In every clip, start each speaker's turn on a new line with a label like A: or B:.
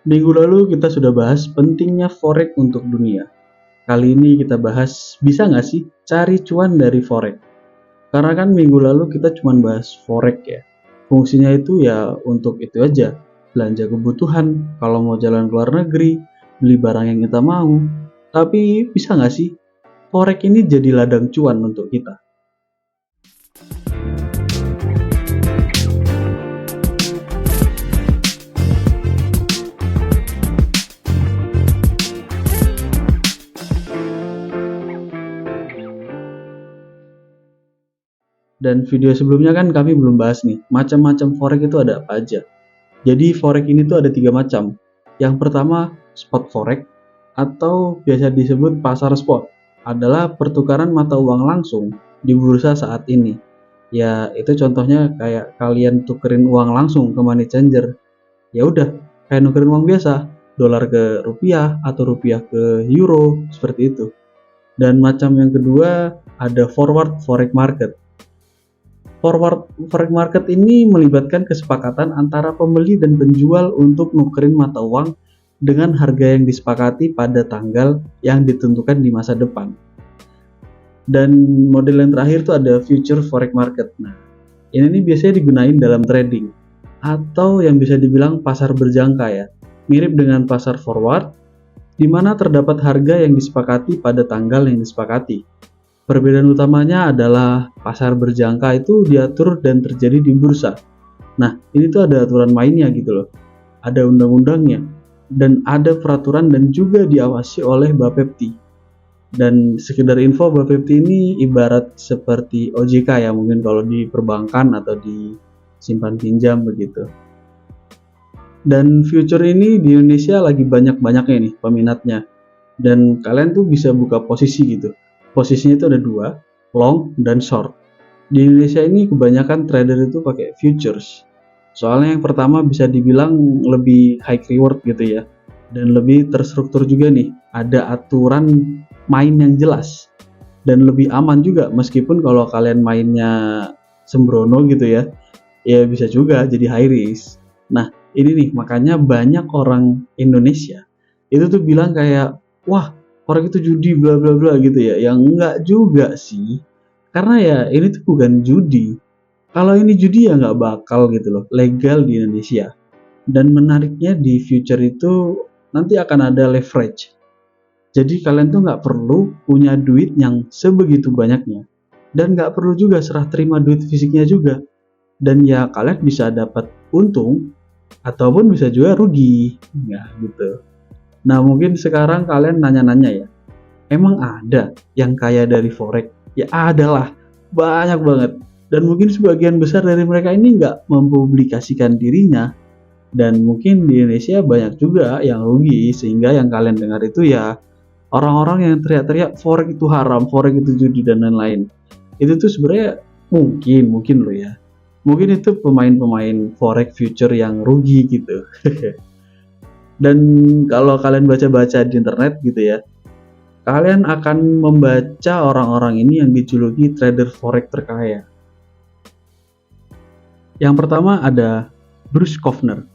A: Minggu lalu kita sudah bahas pentingnya forex untuk dunia. Kali ini kita bahas bisa nggak sih cari cuan dari forex? Karena kan minggu lalu kita cuma bahas forex ya. Fungsinya itu ya untuk itu aja, belanja kebutuhan, kalau mau jalan ke luar negeri, beli barang yang kita mau. Tapi bisa nggak sih forex ini jadi ladang cuan untuk kita? Dan video sebelumnya kan kami belum bahas nih, macam-macam forex itu ada apa aja. Jadi forex ini tuh ada 3 macam. Yang pertama spot forex atau biasa disebut pasar spot, adalah pertukaran mata uang langsung di bursa saat ini. Ya itu contohnya kayak kalian tukerin uang langsung ke money changer. Ya udah kayak nukerin uang biasa, dolar ke rupiah atau rupiah ke euro seperti itu. Dan macam yang kedua ada forward forex market. Forward forex market ini melibatkan kesepakatan antara pembeli dan penjual untuk nukerin mata uang dengan harga yang disepakati pada tanggal yang ditentukan di masa depan. Dan model yang terakhir itu ada future forex market. Nah, ini nih biasanya digunain dalam trading atau yang bisa dibilang pasar berjangka ya. Mirip dengan pasar forward di mana terdapat harga yang disepakati pada tanggal yang disepakati. Perbedaan utamanya adalah pasar berjangka itu diatur dan terjadi di bursa. Nah, ini tuh ada aturan mainnya gitu loh. Ada undang-undangnya dan ada peraturan dan juga diawasi oleh Bapepti. Dan sekedar info, Bapepti ini ibarat seperti OJK ya, mungkin kalau di perbankan atau di simpan pinjam begitu. Dan future ini di Indonesia lagi banyak-banyaknya nih peminatnya. Dan kalian tuh bisa buka posisi gitu. Posisinya itu ada 2, long dan short. Di Indonesia ini kebanyakan trader itu pakai futures. Soalnya yang pertama bisa dibilang lebih high reward gitu ya. Dan lebih terstruktur juga nih. Ada aturan main yang jelas. Dan lebih aman juga meskipun kalau kalian mainnya sembrono gitu ya. Ya bisa juga jadi high risk. Nah, ini nih makanya banyak orang Indonesia itu tuh bilang kayak, wah forex itu judi bla bla bla gitu ya. Yang enggak juga sih, karena ya ini tuh bukan judi. Kalau ini judi ya nggak bakal gitu loh legal di Indonesia. Dan menariknya di future itu nanti akan ada leverage. Jadi kalian tuh nggak perlu punya duit yang sebegitu banyaknya, dan nggak perlu juga serah terima duit fisiknya juga. Dan ya kalian bisa dapat untung ataupun bisa juga rugi ya gitu. Nah mungkin sekarang kalian nanya-nanya ya, emang ada yang kaya dari forex? Ya ada lah, banyak banget. Dan mungkin sebagian besar dari mereka ini nggak mempublikasikan dirinya. Dan mungkin di Indonesia banyak juga yang rugi, sehingga yang kalian dengar itu ya orang-orang yang teriak-teriak forex itu haram, forex itu judi dan lain-lain. Itu tuh sebenarnya mungkin loh ya. Mungkin itu pemain-pemain forex future yang rugi gitu. Dan kalau kalian baca-baca di internet gitu ya, kalian akan membaca orang-orang ini yang dijuluki trader forex terkaya. Yang pertama ada Bruce Kovner.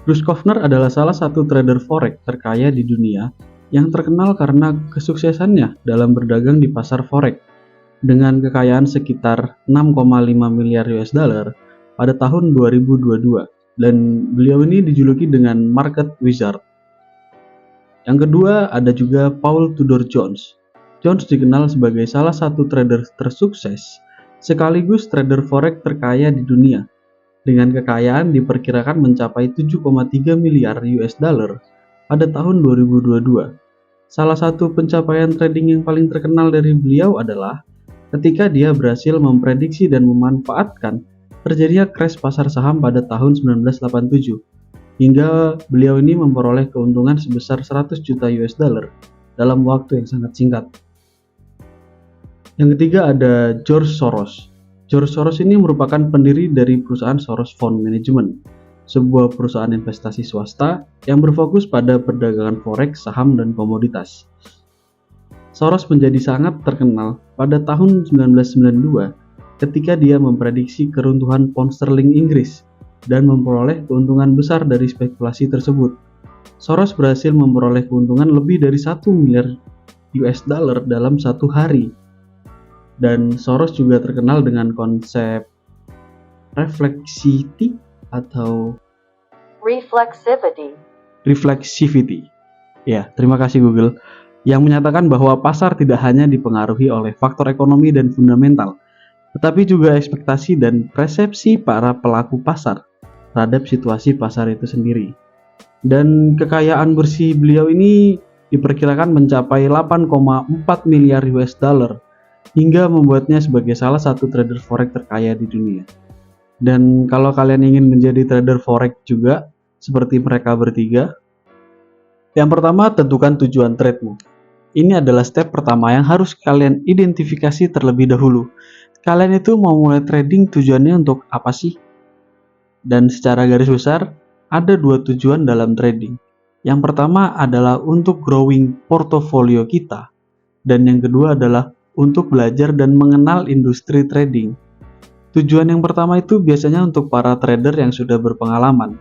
A: Bruce Kovner adalah salah satu trader forex terkaya di dunia yang terkenal karena kesuksesannya dalam berdagang di pasar forex dengan kekayaan sekitar 6,5 miliar US dollar pada tahun 2022. Dan beliau ini dijuluki dengan market wizard. Yang kedua ada juga Paul Tudor Jones. Jones dikenal sebagai salah satu trader tersukses sekaligus trader forex terkaya di dunia dengan kekayaan diperkirakan mencapai 7,3 miliar US dollar pada tahun 2022. Salah satu pencapaian trading yang paling terkenal dari beliau adalah ketika dia berhasil memprediksi dan memanfaatkan terjadinya crash pasar saham pada tahun 1987, hingga beliau ini memperoleh keuntungan sebesar 100 juta US dollar dalam waktu yang sangat singkat. Yang ketiga ada George Soros. George Soros ini merupakan pendiri dari perusahaan Soros Fund Management, sebuah perusahaan investasi swasta yang berfokus pada perdagangan forex, saham, dan komoditas. Soros menjadi sangat terkenal pada tahun 1992 ketika dia memprediksi keruntuhan pound sterling Inggris dan memperoleh keuntungan besar dari spekulasi tersebut. Soros berhasil memperoleh keuntungan lebih dari 1 miliar US dollar dalam satu hari. Dan Soros juga terkenal dengan konsep reflexivity atau reflexivity. Ya, terima kasih Google. Yang menyatakan bahwa pasar tidak hanya dipengaruhi oleh faktor ekonomi dan fundamental, tetapi juga ekspektasi dan persepsi para pelaku pasar terhadap situasi pasar itu sendiri. Dan kekayaan bersih beliau ini diperkirakan mencapai 8,4 miliar US dollar hingga membuatnya sebagai salah satu trader forex terkaya di dunia. Dan kalau kalian ingin menjadi trader forex juga seperti mereka bertiga, yang pertama tentukan tujuan trade-mu. Ini adalah step pertama yang harus kalian identifikasi terlebih dahulu. Kalian itu mau mulai trading tujuannya untuk apa sih? Dan secara garis besar, ada dua tujuan dalam trading. Yang pertama adalah untuk growing portofolio kita. Dan yang kedua adalah untuk belajar dan mengenal industri trading. Tujuan yang pertama itu biasanya untuk para trader yang sudah berpengalaman.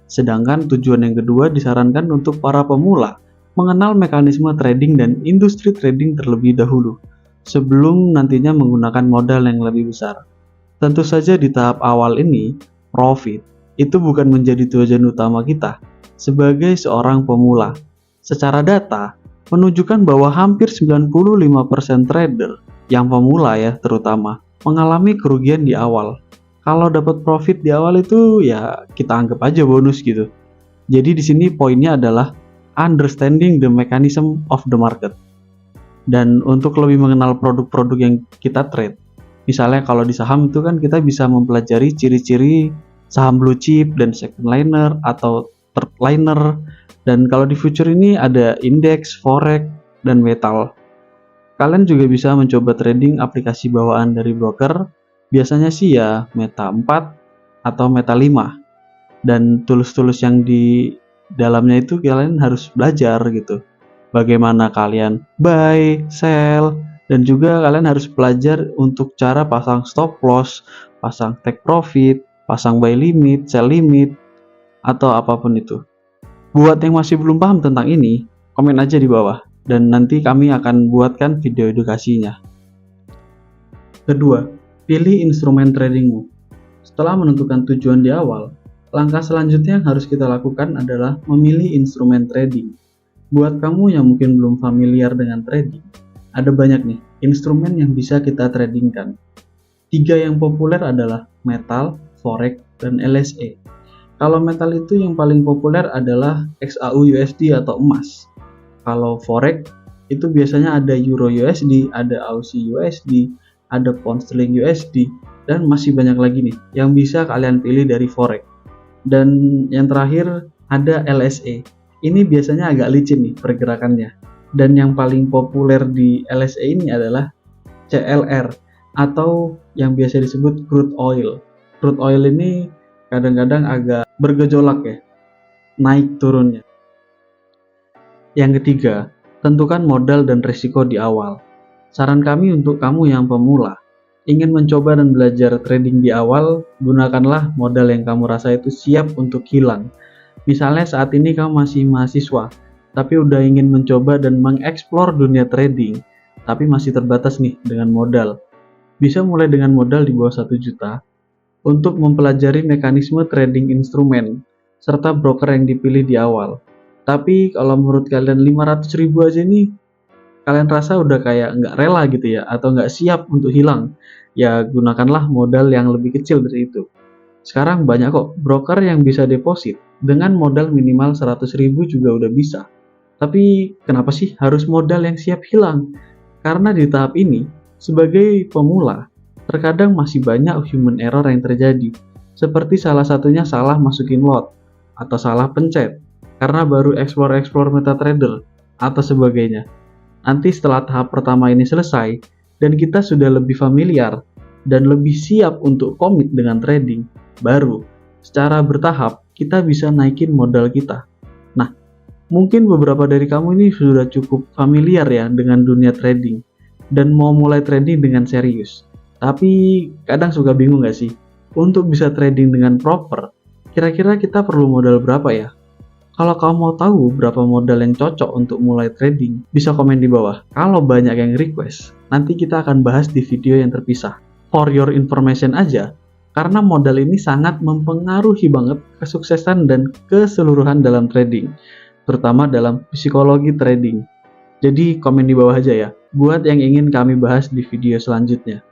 A: Sedangkan tujuan yang kedua disarankan untuk para pemula, mengenal mekanisme trading dan industri trading terlebih dahulu, sebelum nantinya menggunakan modal yang lebih besar. Tentu saja di tahap awal ini, profit itu bukan menjadi tujuan utama kita sebagai seorang pemula. Secara data, menunjukkan bahwa hampir 95% trader yang pemula ya terutama, mengalami kerugian di awal. Kalau dapat profit di awal itu ya kita anggap aja bonus gitu. Jadi di sini poinnya adalah understanding the mechanism of the market. Dan untuk lebih mengenal produk-produk yang kita trade, misalnya kalau di saham itu kan kita bisa mempelajari ciri-ciri saham blue chip dan second liner atau third liner. Dan kalau di future ini ada indeks, forex, dan metal. Kalian juga bisa mencoba trading aplikasi bawaan dari broker, biasanya sih ya Meta 4 atau Meta 5. Dan tools-tools yang di dalamnya itu kalian harus belajar gitu. Bagaimana kalian buy, sell, dan juga kalian harus belajar untuk cara pasang stop loss, pasang take profit, pasang buy limit, sell limit, atau apapun itu. Buat yang masih belum paham tentang ini, komen aja di bawah dan nanti kami akan buatkan video edukasinya. Kedua, pilih instrumen tradingmu. Setelah menentukan tujuan di awal, langkah selanjutnya yang harus kita lakukan adalah memilih instrumen trading. Buat kamu yang mungkin belum familiar dengan trading, ada banyak nih instrumen yang bisa kita tradingkan. 3 yang populer adalah metal, forex, dan LSE. Kalau metal itu yang paling populer adalah XAU USD atau emas. Kalau forex itu biasanya ada Euro USD, ada Aussie USD, ada Pound Sterling USD, dan masih banyak lagi nih yang bisa kalian pilih dari forex. Dan yang terakhir ada LSE. Ini biasanya agak licin nih pergerakannya. Dan yang paling populer di LSE ini adalah CLR atau yang biasa disebut crude oil. Crude oil ini kadang-kadang agak bergejolak ya, naik turunnya. Yang ketiga, tentukan modal dan risiko di awal. Saran kami untuk kamu yang pemula, ingin mencoba dan belajar trading di awal, gunakanlah modal yang kamu rasa itu siap untuk hilang. Misalnya saat ini kamu masih mahasiswa, tapi udah ingin mencoba dan mengeksplor dunia trading, tapi masih terbatas nih dengan modal. Bisa mulai dengan modal di bawah 1 juta untuk mempelajari mekanisme trading instrumen, serta broker yang dipilih di awal. Tapi kalau menurut kalian 500 ribu aja nih, kalian rasa udah kayak nggak rela gitu ya, atau nggak siap untuk hilang, ya gunakanlah modal yang lebih kecil dari itu. Sekarang banyak kok broker yang bisa deposit dengan modal minimal 100 ribu juga udah bisa. Tapi kenapa sih harus modal yang siap hilang? Karena di tahap ini, sebagai pemula, terkadang masih banyak human error yang terjadi. Seperti salah satunya salah masukin lot, atau salah pencet, karena baru explore MetaTrader, atau sebagainya. Nanti setelah tahap pertama ini selesai, dan kita sudah lebih familiar, dan lebih siap untuk komit dengan trading, baru secara bertahap kita bisa naikin modal kita. Nah, mungkin beberapa dari kamu ini sudah cukup familiar ya dengan dunia trading, dan mau mulai trading dengan serius. Tapi kadang suka bingung gak sih? Untuk bisa trading dengan proper, kira-kira kita perlu modal berapa ya? Kalau kamu mau tahu berapa modal yang cocok untuk mulai trading, bisa komen di bawah. Kalau banyak yang request, nanti kita akan bahas di video yang terpisah. For your information aja, karena modal ini sangat mempengaruhi banget kesuksesan dan keseluruhan dalam trading, terutama dalam psikologi trading. Jadi komen di bawah aja ya, buat yang ingin kami bahas di video selanjutnya.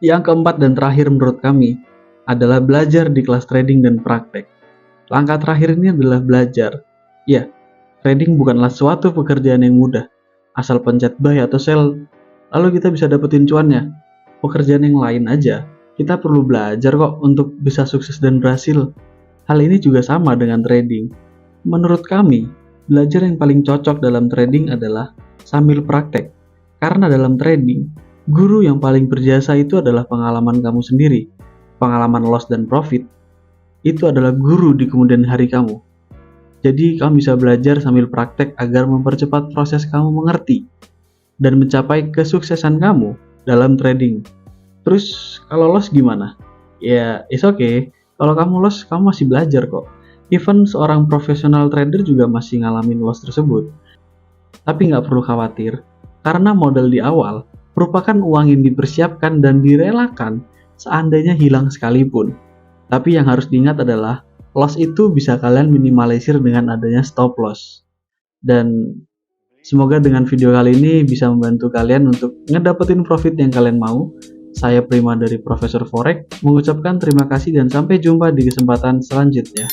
A: Yang keempat dan terakhir menurut kami, adalah belajar di kelas trading dan praktek. Langkah terakhir ini adalah belajar. Ya, trading bukanlah suatu pekerjaan yang mudah. Asal pencet buy atau sell, lalu kita bisa dapetin cuannya. Pekerjaan yang lain aja, kita perlu belajar kok untuk bisa sukses dan berhasil. Hal ini juga sama dengan trading. Menurut kami, belajar yang paling cocok dalam trading adalah sambil praktek. Karena dalam trading, guru yang paling berjasa itu adalah pengalaman kamu sendiri. Pengalaman loss dan profit itu adalah guru di kemudian hari kamu. Jadi kamu bisa belajar sambil praktek agar mempercepat proses kamu mengerti dan mencapai kesuksesan kamu dalam trading. Terus kalau loss gimana? Ya, it's okay. Kalau kamu loss, kamu masih belajar kok. Even seorang profesional trader juga masih ngalamin loss tersebut. Tapi nggak perlu khawatir, karena modal di awal merupakan uang yang dipersiapkan dan direlakan seandainya hilang sekalipun. Tapi yang harus diingat adalah, loss itu bisa kalian minimalisir dengan adanya stop loss. Dan semoga dengan video kali ini bisa membantu kalian untuk ngedapetin profit yang kalian mau. Saya Prima dari Profesor Forex mengucapkan terima kasih dan sampai jumpa di kesempatan selanjutnya.